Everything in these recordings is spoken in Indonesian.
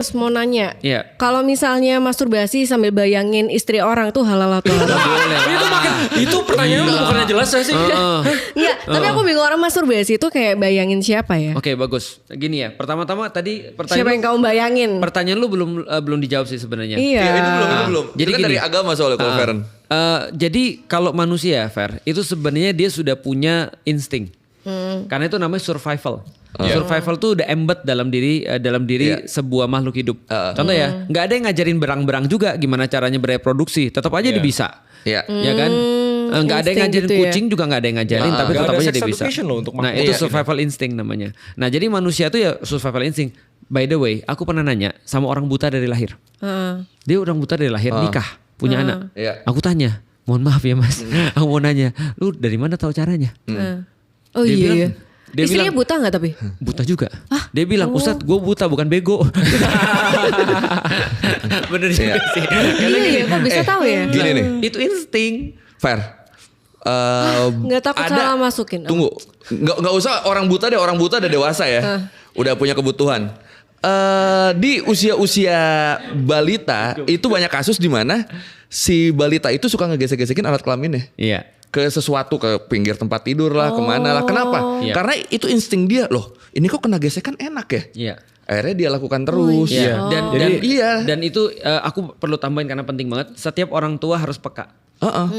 Terus mau nanya, Iya. kalau misalnya masturbasi sambil bayangin istri orang tuh halal atau haram? Itu pertanyaan lu bukannya jelas ya sih? Enggak, tapi aku bingung orang masturbasi itu kayak bayangin siapa ya? Oke, bagus. Gini ya, pertama-tama tadi Siapa yang kamu bayangin? pertanyaan lu belum dijawab sih sebenarnya. Iya. Ya, itu belum. Jadi Itu kan gini. dari agama soalnya kalau Feren. Jadi kalau manusia, Fer, itu sebenarnya dia sudah punya insting. Karena itu namanya survival. Survival tuh udah embed dalam diri Iya. sebuah makhluk hidup. Contoh ya, nggak ada yang ngajarin berang-berang juga gimana caranya bereproduksi. Tetap aja dia bisa. Iya. Ya kan? Nggak ada yang insting ngajarin gitu ya. kucing juga nggak ada yang ngajarin, tapi Nggak tetap ada aja sex dia bisa. education loh untuk Nah makhluk. itu Iya. survival instinct namanya. Nah jadi manusia tuh ya survival instinct. By the way, aku pernah nanya sama orang buta dari lahir. Heeh. Dia orang buta dari lahir nikah, punya anak. Iya. Aku tanya, mohon maaf ya mas, aku mau nanya, lu dari mana tahu caranya? Oh Dia iya bilang- iya. dia Istrinya bilang- buta nggak tapi? Buta juga. Dia bilang, Ustadz gue buta bukan bego. Bener juga sih. Iya iya, kok bisa tahu ya? Gini nih, Itu insting. Fer. Nggak takut salah masukin. Tunggu, nggak usah orang buta deh. Orang buta udah dewasa ya, udah punya kebutuhan. Di usia-usia balita itu banyak kasus di mana si balita itu suka ngegesek-gesekin alat kelaminnya Iya. ke sesuatu, ke pinggir tempat tidur lah, kemana lah. Kenapa? Iya. Karena itu insting dia loh. Ini kok kena gesekan enak ya? Iya. Akhirnya dia lakukan terus. Iya. Dan Iya. dan itu aku perlu tambahin karena penting banget. Setiap orang tua harus peka.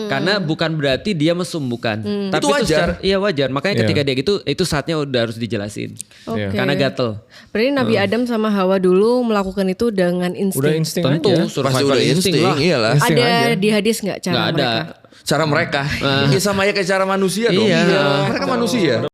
Karena bukan berarti dia mesum, bukan. Tapi Itu itu wajar. secara, iya wajar. Makanya Iya. ketika dia gitu, itu saatnya udah harus dijelasin. Oke. Karena gatel. Berarti Nabi Adam sama Hawa dulu melakukan itu dengan insting. Udah insting Tentu aja. Pasti survival udah insting insting, lah. iyalah. Insting Ada aja. di hadis nggak cara Nggak ada. mereka? Cara mereka, ya sama ya kayak cara manusia dong. Iya. Mereka manusia.